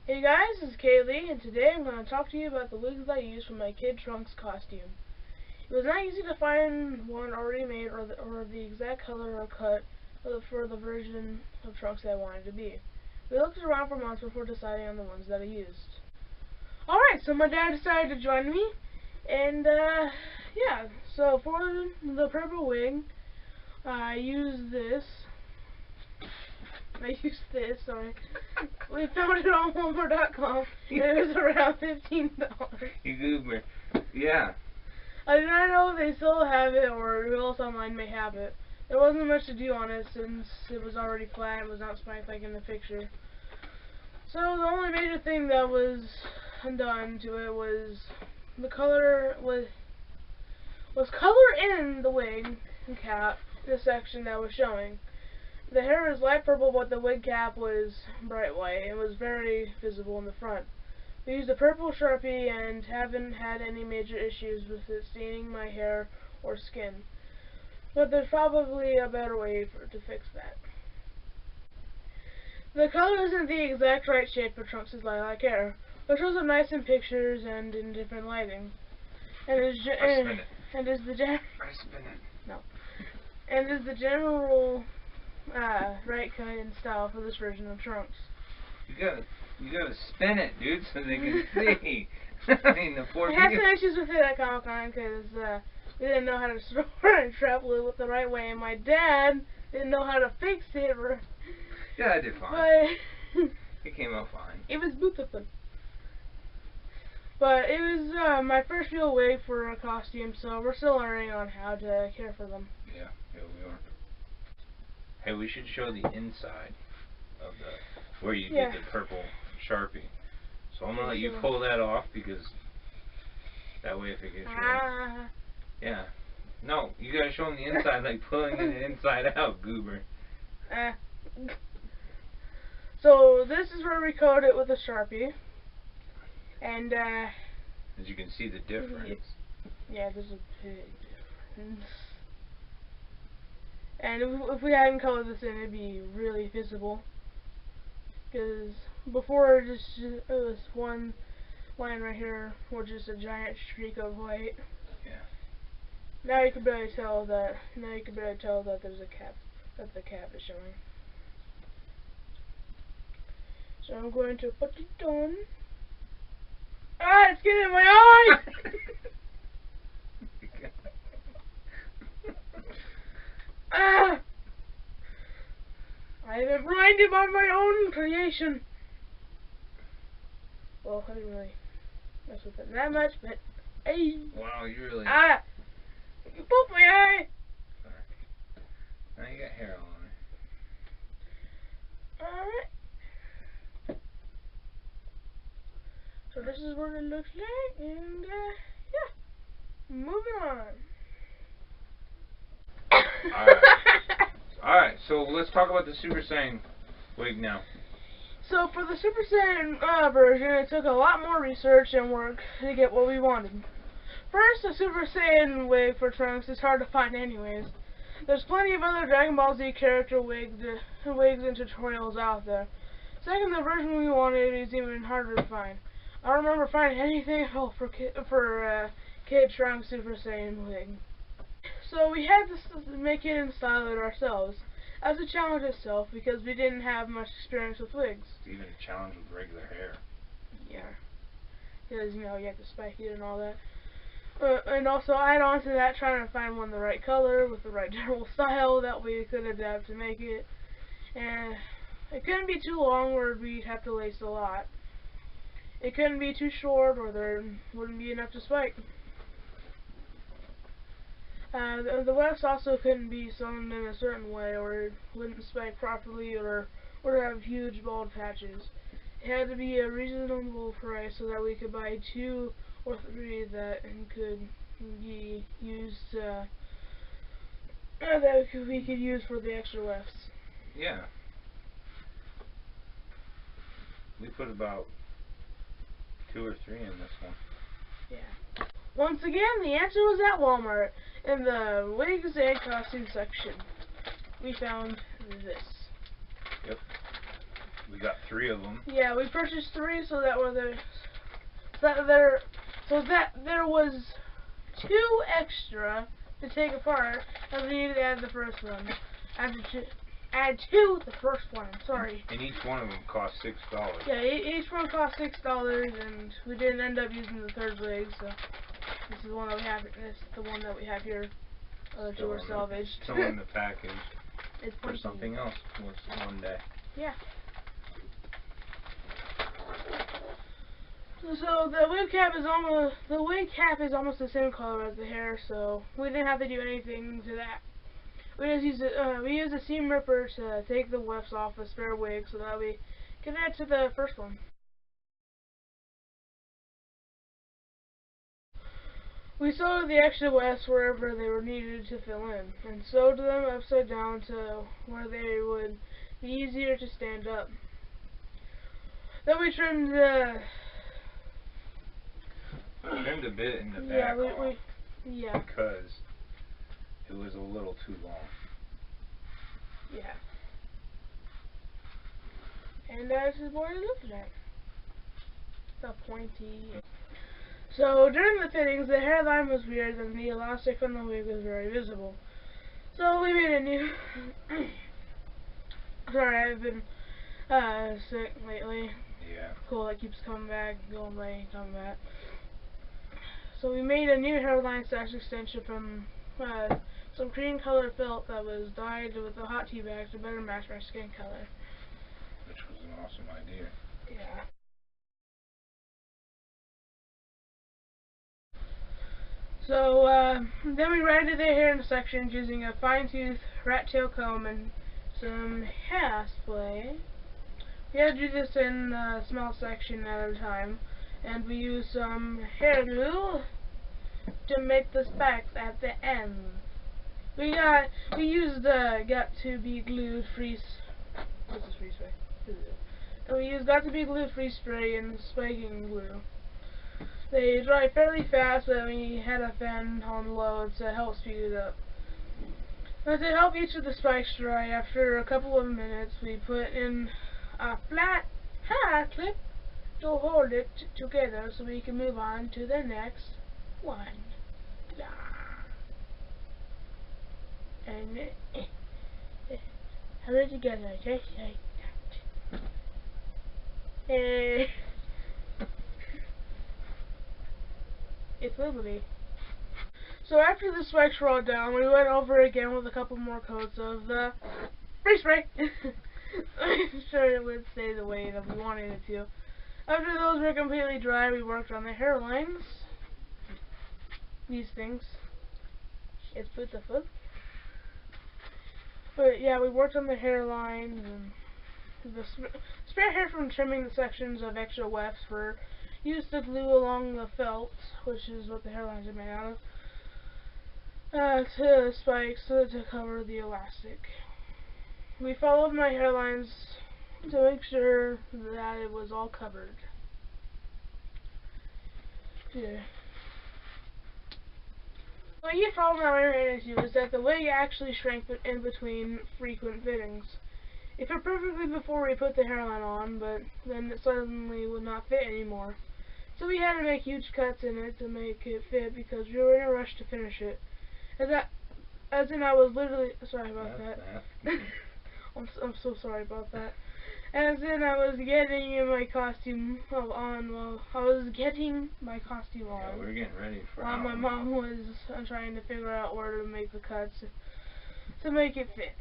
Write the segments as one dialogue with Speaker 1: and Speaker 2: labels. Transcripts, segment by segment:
Speaker 1: Hey guys, this is Kaylee, and today I'm going to talk to you about the wigs I used for my Kid Trunks costume. It was not easy to find one already made or the exact color or cut for the version of Trunks that I wanted to be. We looked around for months before deciding on the ones that I used. Alright, so my dad decided to join me, and yeah, so for the purple wig, I used this. Sorry. We found it on Walmart.com, and it was around $15.
Speaker 2: You goober. Yeah.
Speaker 1: I did not know if they still have it, or who else online may have it. There wasn't much to do on it since it was already flat and was not spiked like in the picture. So the only major thing that was done to it was the color was color in the wig and cap, the section that was showing. The hair was light purple, but the wig cap was bright white. It was very visible in the front. We used a purple Sharpie and haven't had any major issues with it staining my hair or skin. But there's probably a better way to fix that. The color isn't the exact right shape for Trunks' lilac hair, but shows up nice in pictures and in different lighting. And is the general right cut and style for this version of Trunks.
Speaker 2: You gotta spin it, dude, so they can see. I mean, the poor
Speaker 1: I had some issues with it at Comic-Con because we didn't know how to store and travel it with the right way, and my dad didn't know how to fix it.
Speaker 2: Yeah, I did fine.
Speaker 1: But
Speaker 2: it came out fine.
Speaker 1: It was beautiful. But it was my first real wig for a costume, so we're still learning on how to care for them.
Speaker 2: Yeah, we are. Hey, we should show the inside of where you get the purple Sharpie. So I'm gonna let you pull that off because that way if it gets shown. Yeah. No, you gotta show them the inside like pulling it inside out, goober.
Speaker 1: So this is where we coat it with a Sharpie. And
Speaker 2: as you can see the difference.
Speaker 1: Yeah, there's a big difference. And if we hadn't colored this in, it'd be really visible. Because before it was one line right here, or just a giant streak of white.
Speaker 2: Yeah.
Speaker 1: Now you can barely tell that. There's a cap. That the cap is showing. So I'm going to put it on. Ah, it's getting in my eye! Ah! I have been blinded by my own creation. Well, I didn't really mess with it that much, but hey!
Speaker 2: Wow, you really...
Speaker 1: Ah! You pooped my eye!
Speaker 2: Sorry. Now you got hair all on it.
Speaker 1: Alright. So this is what it looks like, and yeah. Moving on.
Speaker 2: Alright, so let's talk about the Super Saiyan wig now.
Speaker 1: So for the Super Saiyan version, it took a lot more research and work to get what we wanted. First, the Super Saiyan wig for Trunks is hard to find anyways. There's plenty of other Dragon Ball Z character wigs and tutorials out there. Second, the version we wanted is even harder to find. I don't remember finding anything at all for Kid Trunks Super Saiyan wig. So we had to make it and style it ourselves, as a challenge itself, because we didn't have much experience with wigs.
Speaker 2: It's even a challenge with regular hair.
Speaker 1: Yeah, because, you know, you have to spike it and all that. And also add on to that, trying to find one the right color, with the right general style, that we could adapt to make it. And it couldn't be too long where we'd have to lace a lot. It couldn't be too short or there wouldn't be enough to spike. The wefts also couldn't be sewn in a certain way or it wouldn't spike properly or have huge bald patches. It had to be a reasonable price so that we could buy 2 or 3 that could be used we could use for the extra wefts.
Speaker 2: Yeah. We put about 2 or 3 in this one.
Speaker 1: Yeah. Once again, the answer was at Walmart in the wigs and costume section. We found this.
Speaker 2: Yep. We got 3 of them.
Speaker 1: Yeah, we purchased 3 so that there was 2 extra to take apart, and we needed to add the first one. Add to the first one. Sorry.
Speaker 2: And each one of them cost $6.
Speaker 1: Yeah, each one cost $6, and we didn't end up using the third wig, so this is the one that we have. This is the one that we have here. To our salvage.
Speaker 2: Still in the package.
Speaker 1: It's
Speaker 2: for something else one day.
Speaker 1: Yeah. So the wig cap is almost the same color as the hair, so we didn't have to do anything to that. We just used a seam ripper to take the wefts off the spare wig so that we could add to the first one. We sewed the extra wefts wherever they were needed to fill in, and sewed them upside down to where they would be easier to stand up. Then we trimmed the...
Speaker 2: I trimmed a bit in the back because it was a little too long.
Speaker 1: Yeah. And this is what it looks like. The pointy. So during the fittings, the hairline was weird and the elastic on the wig was very visible. So we made a new... Sorry, I've been sick lately.
Speaker 2: Yeah.
Speaker 1: Cold that keeps coming back, going away, coming back. So we made a new hairline / extension from some cream colored felt that was dyed with a hot tea bag to better match my skin color.
Speaker 2: Which was an awesome idea.
Speaker 1: Yeah. So then we rounded their hair into sections using a fine-tooth rat tail comb and some hairspray. We had to do this in a small section at a time, and we used some hair glue to make the spikes at the end. We used Got To Be Glued freeze. What's this freeze spray? And we used Got To Be Glued freeze spray and spiking glue. They dry fairly fast, but we had a fan on low to help speed it up. But to help each of the spikes dry, after a couple of minutes, we put in a flat hair clip to hold it together so we can move on to the next one. And hold it together just like that. It's lovely. So after the spikes were all down, we went over again with a couple more coats of the freeze spray. I'm sure it would stay the way that we wanted it to. After those were completely dry, we worked on the hairlines. These things. It's beautiful. But yeah, we worked on the hairlines and the spare hair from trimming the sections of extra wefts were used to glue along the felt, which is what the hairlines are made out of, to the spikes to cover the elastic. We followed my hairlines to make sure that it was all covered. Yeah. The key problem that I ran into is that the wig actually shrank in between frequent fittings. It fit perfectly before we put the hairline on, but then it suddenly would not fit anymore. So we had to make huge cuts in it to make it fit because we were in a rush to finish it. As in I was literally sorry about that. I'm so sorry about that. As in I was getting my costume on. Well, I was getting my costume on.
Speaker 2: Yeah, we were getting ready for
Speaker 1: while my mom was trying to figure out where to make the cuts to make it fit.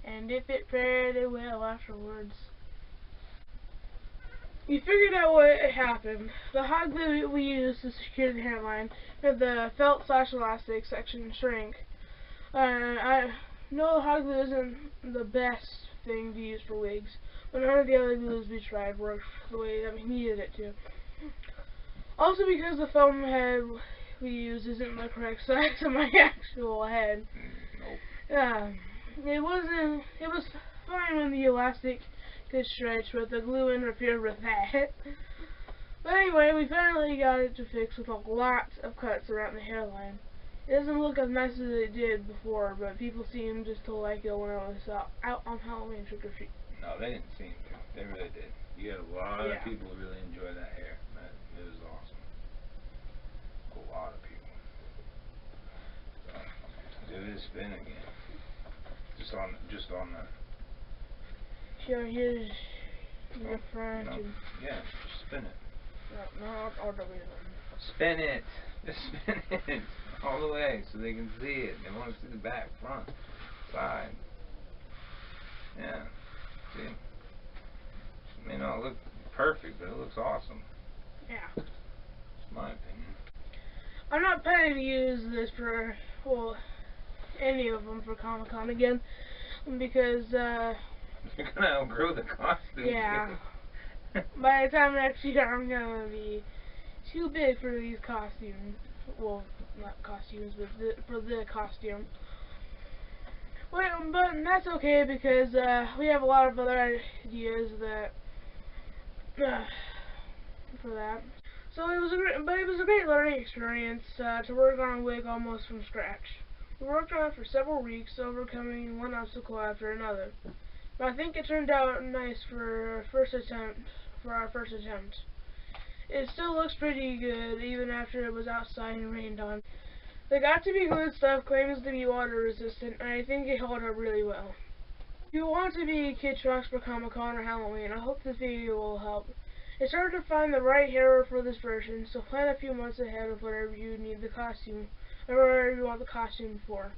Speaker 1: And it fit pretty well afterwards. We figured out what happened. The hot glue we used to secure the hairline made the felt / elastic section shrink. I know hot glue isn't the best thing to use for wigs, but none of the other glues we tried worked the way that we needed it to. Also because the foam head we used isn't the correct size of my actual head.
Speaker 2: Nope.
Speaker 1: It was fine when the elastic could stretch, but the glue interfered with that. But anyway, we finally got it to fix with a lot of cuts around the hairline. It doesn't look as nice as it did before, but people seem just to like it when I was out on Halloween trick or treat.
Speaker 2: No, they didn't seem to. They really did. You had a lot of people who really enjoyed that hair. It was awesome. A lot of people. So, do this spin again. Just on the.
Speaker 1: Sure, here's the front.
Speaker 2: Yeah, just spin it.
Speaker 1: No, I'll do it.
Speaker 2: Spin it. Just spin it all the way so they can see it. They want to see the back, front, side. Yeah. See? It may not look perfect, but it looks awesome.
Speaker 1: Yeah.
Speaker 2: It's my opinion.
Speaker 1: I'm not planning to use this for, well, any of them for Comic-Con again, because,
Speaker 2: You're gonna outgrow the costume.
Speaker 1: Yeah. By the time next year, I'm gonna be too big for these costumes. Well, not costumes, but for the costume. Well, but that's okay because we have a lot of other ideas that for that. So it was a great learning experience to work on a wig almost from scratch. We worked on it for several weeks, overcoming one obstacle after another. But I think it turned out nice for our first attempt. It still looks pretty good even after it was outside and rained on. The Got to Be Glued stuff claims to be water resistant, and I think it held up really well. If you want to be Kid Trunks for Comic-Con or Halloween, I hope this video will help. It's hard to find the right hero for this version, so plan a few months ahead of whatever you need the costume, or whatever you want the costume for.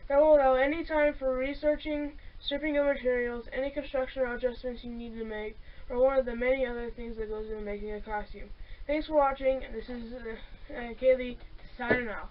Speaker 1: That will allow any time for researching, stripping of materials, any construction or adjustments you need to make, or one of the many other things that goes into making a costume. Thanks for watching, and this is Kaylee signing off.